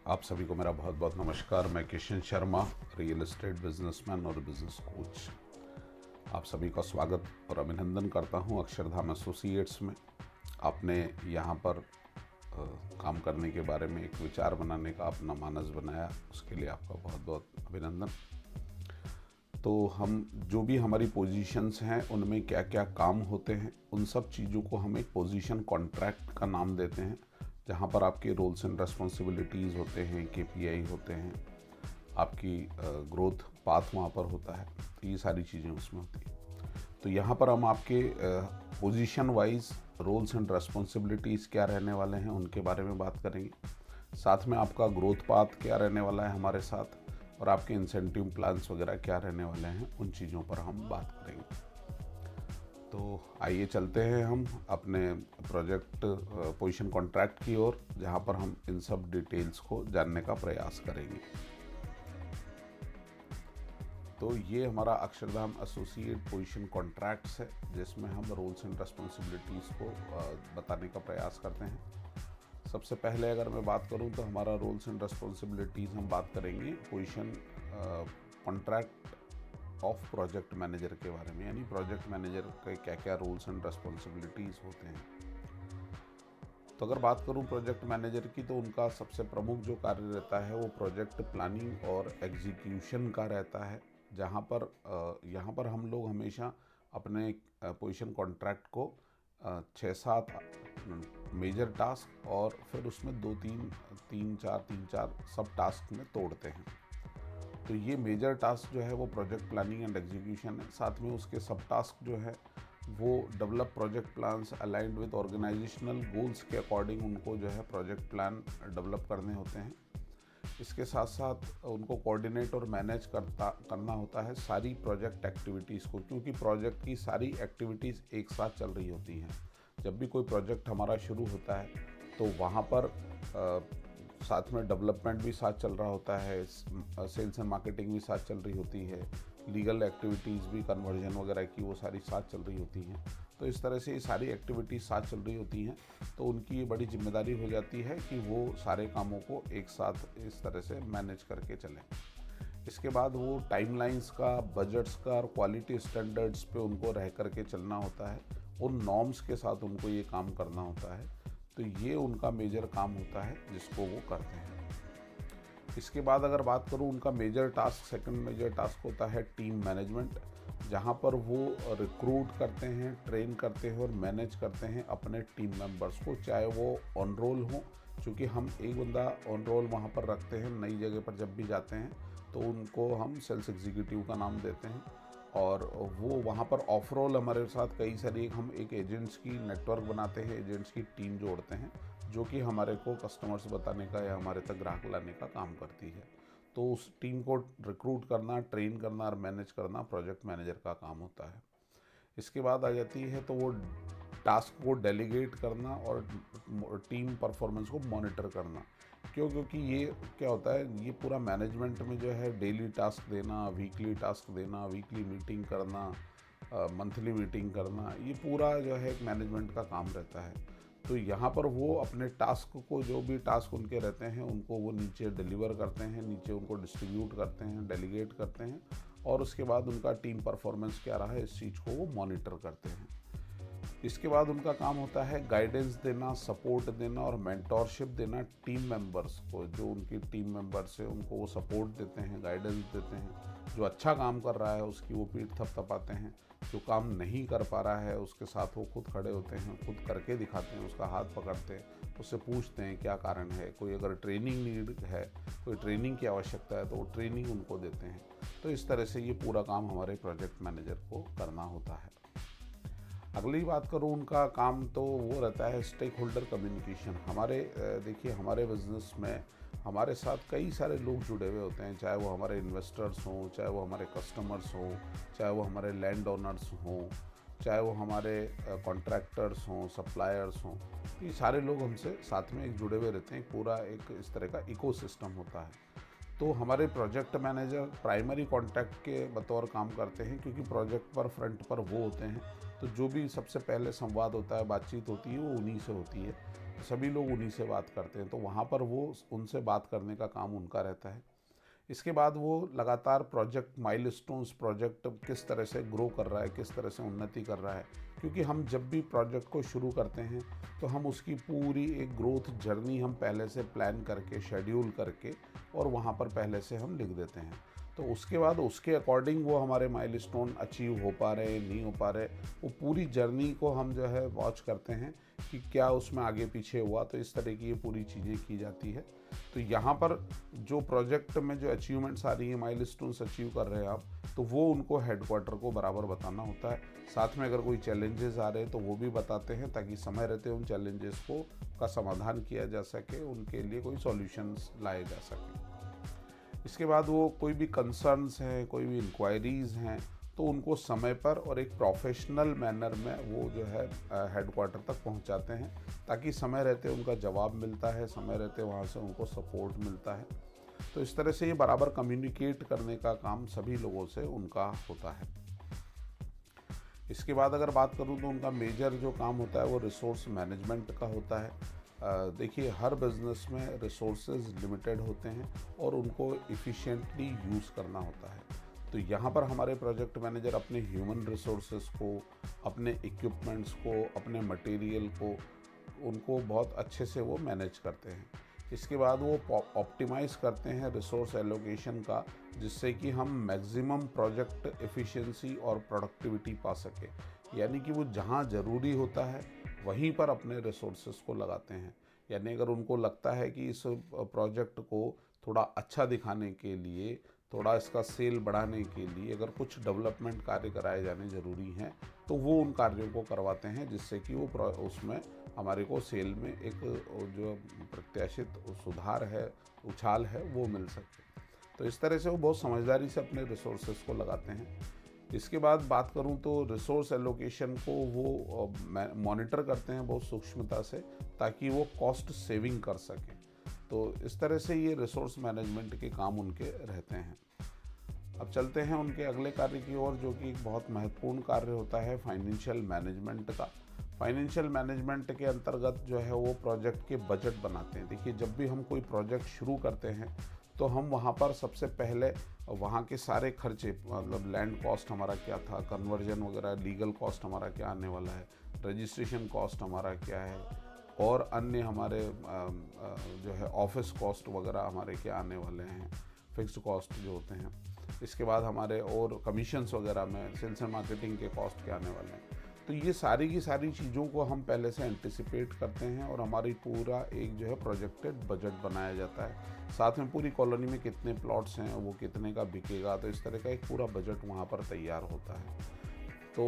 आप सभी को मेरा बहुत बहुत नमस्कार। मैं Kishan Sharma, real estate businessman और बिजनेस कोच। आप सभी का स्वागत और अभिनंदन करता हूं अक्षरधाम एसोसिएट्स में। आपने यहां पर काम करने के बारे में एक विचार बनाने का अपना मानस बनाया, उसके लिए आपका बहुत बहुत अभिनंदन। तो हम जो भी हमारी पोजीशंस हैं उनमें क्या क्या काम होते हैं, उन सब चीज़ों को हम एक पोजीशन कॉन्ट्रैक्ट का नाम देते हैं, जहाँ पर आपके रोल्स एंड रेस्पॉन्सिबिलिटीज़ होते हैं, केपीआई होते हैं, आपकी ग्रोथ पाथ वहाँ पर होता है। तो ये सारी चीज़ें उसमें होती हैं। तो यहाँ पर हम आपके position wise roles and responsibilities क्या रहने वाले हैं उनके बारे में बात करेंगे। साथ में आपका ग्रोथ पाथ क्या रहने वाला है हमारे साथ, और आपके इंसेंटिव प्लान्स वगैरह क्या रहने वाले हैं, उन चीज़ों पर हम बात करेंगे। तो आइए चलते हैं हम अपने प्रोजेक्ट पोजीशन कॉन्ट्रैक्ट की ओर, जहाँ पर हम इन सब डिटेल्स को जानने का प्रयास करेंगे। तो ये हमारा अक्षरधाम एसोसिएट पोजीशन कॉन्ट्रैक्ट्स है, जिसमें हम रोल्स एंड रेस्पॉन्सिबिलिटीज़ को बताने का प्रयास करते हैं। सबसे पहले अगर मैं बात करूं तो हमारा रोल्स एंड रेस्पॉन्सिबिलिटीज़ हम बात करेंगे position contract of project manager के बारे में, यानी प्रोजेक्ट मैनेजर के क्या क्या रोल्स एंड रेस्पॉन्सिबिलिटीज़ होते हैं। तो अगर बात करूं प्रोजेक्ट मैनेजर की, तो उनका सबसे प्रमुख जो कार्य रहता है वो प्रोजेक्ट प्लानिंग और एग्जीक्यूशन का रहता है, जहां पर यहाँ पर हम लोग हमेशा अपने पोजीशन कॉन्ट्रैक्ट को 6-7 मेजर टास्क और फिर उसमें 2-3 3-4 सब टास्क में तोड़ते हैं। तो ये मेजर टास्क जो है वो प्रोजेक्ट प्लानिंग एंड एग्जीक्यूशन है। साथ में उसके सब टास्क जो है वो develop project plans aligned with organizational goals के अकॉर्डिंग उनको जो है प्रोजेक्ट प्लान डेवलप करने होते हैं। इसके साथ साथ उनको कोऑर्डिनेट और मैनेज करना होता है सारी प्रोजेक्ट एक्टिविटीज़ को, क्योंकि प्रोजेक्ट की सारी एक्टिविटीज़ एक साथ चल रही होती हैं। जब भी कोई प्रोजेक्ट हमारा शुरू होता है तो वहाँ पर साथ में डेवलपमेंट भी साथ चल रहा होता है, सेल्स एंड मार्केटिंग भी साथ चल रही होती है, लीगल एक्टिविटीज़ भी, कन्वर्जन वगैरह की, वो सारी साथ चल रही होती हैं। तो इस तरह से ये सारी एक्टिविटीज़ साथ चल रही होती हैं। तो उनकी ये बड़ी जिम्मेदारी हो जाती है कि वो सारे कामों को एक साथ इस तरह से मैनेज करके चलें। इसके बाद वो टाइमलाइंस का, बजट्स का और क्वालिटी स्टैंडर्ड्स पे उनको रह करके चलना होता है। उन नॉर्म्स के साथ उनको ये काम करना होता है। तो ये उनका मेजर काम होता है जिसको वो करते हैं। इसके बाद अगर बात करूँ उनका major task, second major task होता है टीम मैनेजमेंट, जहाँ पर वो रिक्रूट करते हैं, ट्रेन करते हैं और मैनेज करते हैं अपने टीम मेंबर्स को, चाहे वो ऑन रोल हो, क्योंकि हम एक बंदा ऑन रोल वहाँ पर रखते हैं। नई जगह पर जब भी जाते हैं तो उनको हम सेल्स एग्जीक्यूटिव का नाम देते हैं, और वो वहाँ पर ऑफ रोल हमारे साथ कई सारी हम एक एजेंट्स की नेटवर्क बनाते हैं, एजेंट्स की टीम जोड़ते हैं, जो कि हमारे को कस्टमर्स बताने का या हमारे तक ग्राहक लाने का काम करती है। तो उस टीम को रिक्रूट करना, ट्रेन करना और मैनेज करना प्रोजेक्ट मैनेजर का काम होता है। इसके बाद आ जाती है तो वो टास्क को डेलीगेट करना और टीम परफॉर्मेंस को मॉनिटर करना। क्योंकि ये क्या होता है, ये पूरा मैनेजमेंट में जो है डेली टास्क देना, वीकली टास्क देना, वीकली मीटिंग करना, मंथली मीटिंग करना, ये पूरा जो है एक मैनेजमेंट का काम रहता है। तो यहाँ पर वो अपने टास्क को, जो भी टास्क उनके रहते हैं, उनको वो नीचे डिलीवर करते हैं, नीचे उनको डिस्ट्रीब्यूट करते हैं, डेलीगेट करते हैं, और उसके बाद उनका टीम परफॉर्मेंस क्या रहा है इस चीज़ को वो मॉनिटर करते हैं। इसके बाद उनका काम होता है गाइडेंस देना, सपोर्ट देना और मेंटोरशिप देना टीम मेंबर्स को। जो उनकी टीम मेंबर्स है उनको वो सपोर्ट देते हैं, गाइडेंस देते हैं। जो अच्छा काम कर रहा है उसकी वो पीठ थपथपाते हैं, जो काम नहीं कर पा रहा है उसके साथ वो खुद खड़े होते हैं, खुद करके दिखाते हैं, उसका हाथ पकड़ते हैं, उससे पूछते हैं क्या कारण है। कोई अगर ट्रेनिंग नीड है, कोई ट्रेनिंग की आवश्यकता है तो वो ट्रेनिंग उनको देते हैं। तो इस तरह से ये पूरा काम हमारे प्रोजेक्ट मैनेजर को करना होता है। अगली बात करूँ उनका काम, तो वो रहता है स्टेक होल्डर कम्युनिकेशन। हमारे देखिए, हमारे बिज़नेस में हमारे साथ कई सारे लोग जुड़े हुए होते हैं, चाहे वो हमारे इन्वेस्टर्स हों, चाहे वो हमारे कस्टमर्स हों, चाहे वो हमारे लैंड ओनर्स हों, चाहे वो हमारे कॉन्ट्रैक्टर्स हों, सप्लायर्स हों। ये सारे लोग हमसे साथ में एक जुड़े हुए रहते हैं, पूरा एक इस तरह का इकोसिस्टम होता है। तो हमारे प्रोजेक्ट मैनेजर प्राइमरी कॉन्टैक्ट के बतौर काम करते हैं, क्योंकि प्रोजेक्ट पर फ्रंट पर वो होते हैं। तो जो भी सबसे पहले संवाद होता है, बातचीत होती है, वो उन्हीं से होती है। सभी लोग उन्हीं से बात करते हैं, तो वहाँ पर वो उनसे बात करने का काम उनका रहता है। इसके बाद वो लगातार प्रोजेक्ट माइलस्टोन्स, प्रोजेक्ट किस तरह से ग्रो कर रहा है, किस तरह से उन्नति कर रहा है, क्योंकि हम जब भी प्रोजेक्ट को शुरू करते हैं तो हम उसकी पूरी एक ग्रोथ जर्नी हम पहले से प्लान करके, शेड्यूल करके और वहाँ पर पहले से हम लिख देते हैं। तो उसके बाद उसके अकॉर्डिंग वो हमारे माइलस्टोन अचीव हो पा रहे नहीं हो पा रहे, वो पूरी जर्नी को हम जो है वॉच करते हैं कि क्या उसमें आगे पीछे हुआ। तो इस तरह की ये पूरी चीज़ें की जाती है। तो यहाँ पर जो प्रोजेक्ट में जो अचीवमेंट्स आ रही हैं, माइलस्टोन्स अचीव कर रहे हैं आप, तो वो उनको हेडक्वार्टर को बराबर बताना होता है। साथ में अगर कोई चैलेंजेस आ रहे हैं तो वो भी बताते हैं, ताकि समय रहते उन चैलेंजेस को का समाधान किया जा सके, उनके लिए कोई सॉल्यूशंस लाए जा सके। इसके बाद वो कोई भी कंसर्न्स हैं, कोई भी इंक्वायरीज़ हैं, तो उनको समय पर और एक प्रोफेशनल मैनर में वो जो है हेडक्वार्टर तक पहुंचाते हैं, ताकि समय रहते उनका जवाब मिलता है, समय रहते वहाँ से उनको सपोर्ट मिलता है। तो इस तरह से ये बराबर कम्युनिकेट करने का काम सभी लोगों से उनका होता है। इसके बाद अगर बात करूँ तो उनका मेजर जो काम होता है वो रिसोर्स मैनेजमेंट का होता है। देखिए, हर बिज़नेस में रिसोर्सेज लिमिटेड होते हैं और उनको इफ़िशिएंटली यूज़ करना होता है। तो यहाँ पर हमारे प्रोजेक्ट मैनेजर अपने ह्यूमन रिसोर्सेज को, अपने इक्विपमेंट्स को, अपने मटेरियल को, उनको बहुत अच्छे से वो मैनेज करते हैं। इसके बाद वो ऑप्टिमाइज़ करते हैं रिसोर्स एलोकेशन का, जिससे कि हम मैक्सिमम प्रोजेक्ट एफिशिएंसी और प्रोडक्टिविटी पा सकें। यानी कि वो जहाँ ज़रूरी होता है वहीं पर अपने रिसोर्सेज को लगाते हैं। यानी अगर उनको लगता है कि इस प्रोजेक्ट को थोड़ा अच्छा दिखाने के लिए, थोड़ा इसका सेल बढ़ाने के लिए अगर कुछ डेवलपमेंट कार्य कराए जाने ज़रूरी हैं, तो वो उन कार्यों को करवाते हैं, जिससे कि वो उसमें हमारे को सेल में एक जो प्रत्याशित सुधार है, उछाल है, वो मिल सके। तो इस तरह से वो बहुत समझदारी से अपने रिसोर्सेज को लगाते हैं। इसके बाद बात करूं तो रिसोर्स एलोकेशन को वो मॉनिटर करते हैं बहुत सूक्ष्मता से, ताकि वो कॉस्ट सेविंग कर सकें। तो इस तरह से ये रिसोर्स मैनेजमेंट के काम उनके रहते हैं। अब चलते हैं उनके अगले कार्य की ओर, जो कि एक बहुत महत्वपूर्ण कार्य होता है फाइनेंशियल मैनेजमेंट का। फाइनेंशियल मैनेजमेंट के अंतर्गत जो है वो प्रोजेक्ट के बजट बनाते हैं। देखिए, जब भी हम कोई प्रोजेक्ट शुरू करते हैं तो हम वहाँ पर सबसे पहले वहाँ के सारे खर्चे, मतलब लैंड कॉस्ट हमारा क्या था, कन्वर्जन वगैरह, लीगल कॉस्ट हमारा क्या आने वाला है, रजिस्ट्रेशन कॉस्ट हमारा क्या है, और अन्य हमारे जो है ऑफिस कॉस्ट वगैरह हमारे क्या आने वाले हैं, फिक्स्ड कॉस्ट जो होते हैं। इसके बाद हमारे और कमीशंस वगैरह में सेल्स एंड मार्केटिंग के कॉस्ट क्या आने वाले हैं। तो ये सारी की सारी चीज़ों को हम पहले से एंटिसिपेट करते हैं और हमारी पूरा एक जो है प्रोजेक्टेड बजट बनाया जाता है। साथ में पूरी कॉलोनी में कितने प्लॉट्स हैं, वो कितने का बिकेगा, तो इस तरह का एक पूरा बजट वहाँ पर तैयार होता है। तो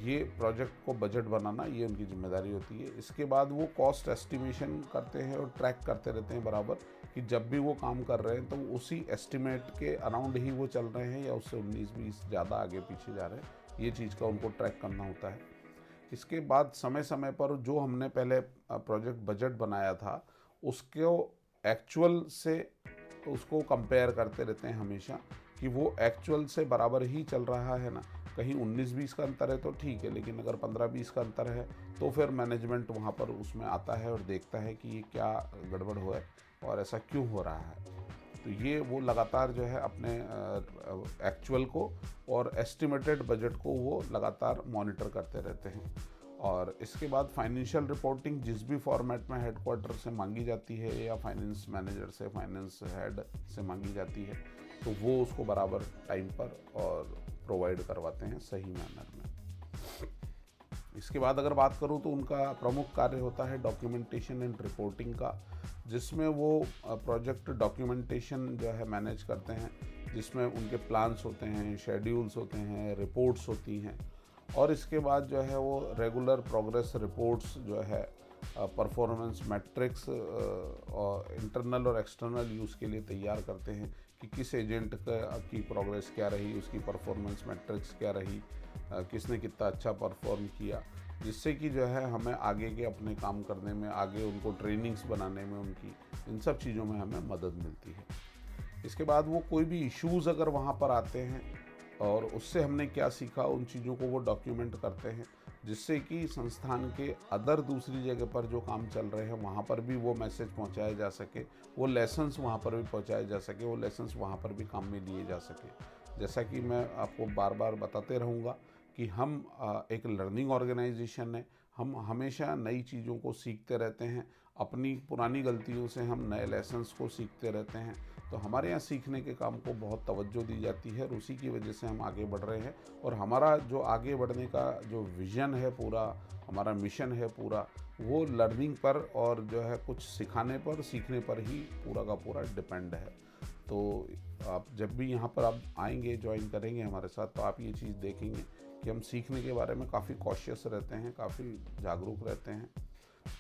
ये प्रोजेक्ट को बजट बनाना, ये उनकी जिम्मेदारी होती है। इसके बाद वो कॉस्ट एस्टिमेशन करते हैं और ट्रैक करते रहते हैं बराबर, कि जब भी वो काम कर रहे हैं तो उसी एस्टिमेट के अराउंड ही वो चल रहे हैं या उससे 19-20 ज़्यादा आगे पीछे जा रहे हैं। ये चीज़ का उनको ट्रैक करना होता है। इसके बाद समय समय पर जो हमने पहले प्रोजेक्ट बजट बनाया था, उसको एक्चुअल से उसको कंपेयर करते रहते हैं हमेशा, कि वो एक्चुअल से बराबर ही चल रहा है ना। कहीं 19-20 का अंतर है तो ठीक है, लेकिन अगर 15-20 का अंतर है तो फिर मैनेजमेंट वहाँ पर उसमें आता है और देखता है कि ये क्या गड़बड़ हुआ है और ऐसा क्यों हो रहा है। तो ये वो लगातार जो है अपने एक्चुअल को और एस्टिमेटेड बजट को वो लगातार मॉनिटर करते रहते हैं। और इसके बाद फाइनेंशियल रिपोर्टिंग जिस भी फॉर्मेट में हेडक्वार्टर से मांगी जाती है या फाइनेंस मैनेजर से, फाइनेंस हेड से मांगी जाती है, तो वो उसको बराबर टाइम पर और प्रोवाइड करवाते हैं सही मैनर में। इसके बाद अगर बात करूं तो उनका प्रमुख कार्य होता है डॉक्यूमेंटेशन एंड रिपोर्टिंग का, जिसमें वो प्रोजेक्ट डॉक्यूमेंटेशन जो है मैनेज करते हैं, जिसमें उनके प्लान्स होते हैं, शेड्यूल्स होते हैं, रिपोर्ट्स होती हैं। और इसके बाद जो है वो रेगुलर प्रोग्रेस रिपोर्ट्स जो है, परफॉर्मेंस मैट्रिक्स और इंटरनल और एक्सटर्नल यूज़ के लिए तैयार करते हैं, कि किस एजेंट की प्रोग्रेस क्या रही, उसकी परफॉर्मेंस मैट्रिक्स क्या रही, किसने कितना अच्छा परफॉर्म किया, जिससे कि जो है हमें आगे के अपने काम करने में, आगे उनको ट्रेनिंग्स बनाने में, उनकी इन सब चीज़ों में हमें मदद मिलती है। इसके बाद वो कोई भी इश्यूज़ अगर वहाँ पर आते हैं और उससे हमने क्या सीखा, उन चीज़ों को वो डॉक्यूमेंट करते हैं, जिससे कि संस्थान के अदर दूसरी जगह पर जो काम चल रहे हैं वहाँ पर भी वो मैसेज पहुँचाया जा सके, वो लेसन्स वहाँ पर भी पहुँचाए जा सके, वो लेसन्स वहाँ पर भी काम में लिए जा सके। जैसा कि मैं आपको बार बार बताते रहूँगा कि हम एक लर्निंग ऑर्गेनाइजेशन है, हम हमेशा नई चीज़ों को सीखते रहते हैं, अपनी पुरानी गलतियों से हम नए लेसन्स को सीखते रहते हैं। तो हमारे यहाँ सीखने के काम को बहुत तवज्जो दी जाती है और उसी की वजह से हम आगे बढ़ रहे हैं। और हमारा जो आगे बढ़ने का जो विज़न है पूरा, हमारा मिशन है पूरा, वो लर्निंग पर और जो है कुछ सिखाने पर, सीखने पर ही पूरा का पूरा डिपेंड है। तो आप जब भी यहाँ पर आप आएंगे, ज्वाइन करेंगे हमारे साथ, तो आप ये चीज़ देखेंगे कि हम सीखने के बारे में काफ़ी कॉशियस रहते हैं, काफ़ी जागरूक रहते हैं।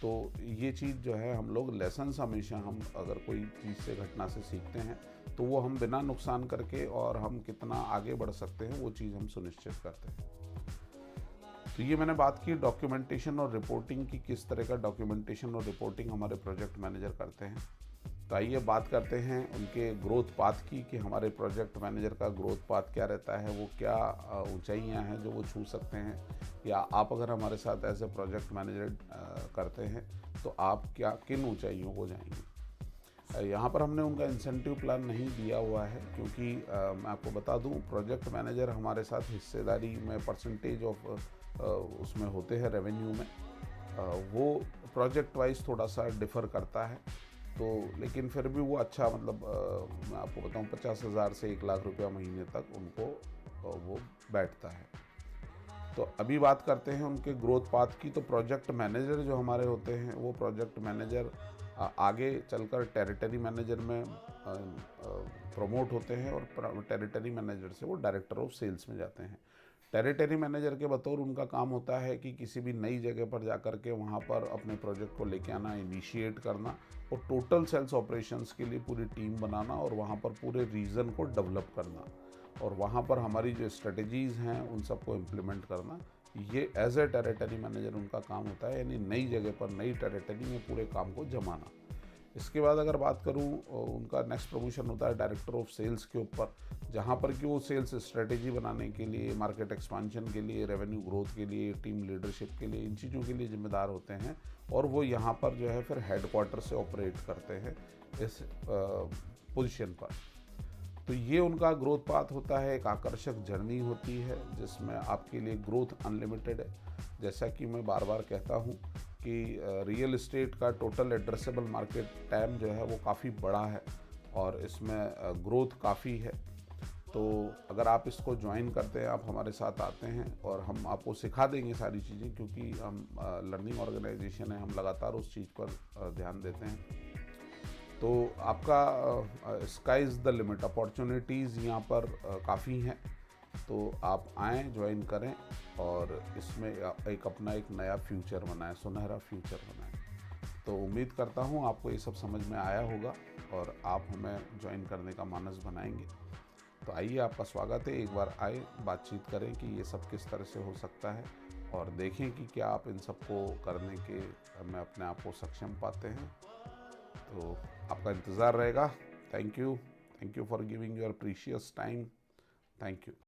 तो ये चीज़ जो है, हम लोग लेसन्स हमेशा, हम अगर कोई चीज़ से, घटना से सीखते हैं तो वो हम बिना नुकसान करके और हम कितना आगे बढ़ सकते हैं वो चीज़ हम सुनिश्चित करते हैं। तो ये मैंने बात की डॉक्यूमेंटेशन और रिपोर्टिंग की, किस तरह का डॉक्यूमेंटेशन और रिपोर्टिंग हमारे प्रोजेक्ट मैनेजर करते हैं। तो आइए बात करते हैं उनके ग्रोथ पाथ की, कि हमारे प्रोजेक्ट मैनेजर का ग्रोथ पाथ क्या रहता है, वो क्या ऊंचाइयां हैं जो वो छू सकते हैं, या आप अगर हमारे साथ ऐसे प्रोजेक्ट मैनेजर करते हैं तो आप क्या किन ऊंचाइयों को जाएंगे। यहाँ पर हमने उनका इंसेंटिव प्लान नहीं दिया हुआ है, क्योंकि मैं आपको बता दूं, प्रोजेक्ट मैनेजर हमारे साथ हिस्सेदारी में परसेंटेज ऑफ उसमें होते हैं, रेवेन्यू में वो प्रोजेक्ट वाइज थोड़ा सा डिफ़र करता है। तो लेकिन फिर भी वो अच्छा, मतलब मैं आपको बताऊं 50,000 से 1 लाख रुपया महीने तक उनको वो बैठता है। तो अभी बात करते हैं उनके ग्रोथ पाथ की। तो प्रोजेक्ट मैनेजर जो हमारे होते हैं, वो प्रोजेक्ट मैनेजर आगे चलकर टेरिटरी मैनेजर में प्रमोट होते हैं, और टेरिटरी मैनेजर से वो डायरेक्टर ऑफ सेल्स में जाते हैं। टेरिटरी मैनेजर के बतौर उनका काम होता है कि किसी भी नई जगह पर जाकर के वहाँ पर अपने प्रोजेक्ट को लेके आना, इनिशिएट करना, और टोटल सेल्स ऑपरेशंस के लिए पूरी टीम बनाना, और वहाँ पर पूरे रीजन को डेवलप करना, और वहाँ पर हमारी जो स्ट्रेटजीज़ हैं उन सबको इम्प्लीमेंट करना। ये एज ए टेरिटरी मैनेजर उनका काम होता है, यानी नई जगह पर, नई टेरिटरी में पूरे काम को जमाना। इसके बाद अगर बात करूं, उनका नेक्स्ट प्रमोशन होता है डायरेक्टर ऑफ सेल्स के ऊपर, जहां पर कि वो सेल्स स्ट्रेटेजी बनाने के लिए, मार्केट एक्सपांशन के लिए, रेवेन्यू ग्रोथ के लिए, टीम लीडरशिप के लिए, इन चीज़ों के लिए जिम्मेदार होते हैं। और वो यहाँ पर जो है फिर हेडक्वार्टर से ऑपरेट करते हैं इस पोजीशन पर। तो ये उनका ग्रोथ पाथ होता है, एक आकर्षक जर्नी होती है जिसमें आपके लिए ग्रोथ अनलिमिटेड है। जैसा कि मैं बार बार कहता हूँ कि रियल इस्टेट का टोटल एड्रेसेबल मार्केट टाइम जो है वो काफ़ी बड़ा है, और इसमें ग्रोथ काफ़ी है। तो अगर आप इसको ज्वाइन करते हैं, आप हमारे साथ आते हैं, और हम आपको सिखा देंगे सारी चीज़ें, क्योंकि हम लर्निंग ऑर्गेनाइजेशन है, हम लगातार उस चीज़ पर ध्यान देते हैं। तो आपका sky is the limit, opportunities यहाँ पर काफ़ी हैं। तो आप आएँ, ज्वाइन करें, और इसमें एक अपना एक नया फ्यूचर बनाएं, सुनहरा फ्यूचर बनाएं। तो उम्मीद करता हूँ आपको ये सब समझ में आया होगा, और आप हमें ज्वाइन करने का मानस बनाएंगे। तो आइए, आपका स्वागत है, एक बार आए, बातचीत करें कि ये सब किस तरह से हो सकता है, और देखें कि क्या आप इन सबको करने के में अपने आप को सक्षम पाते हैं। तो आपका इंतज़ार रहेगा। Thank you for giving your precious time. Thank you.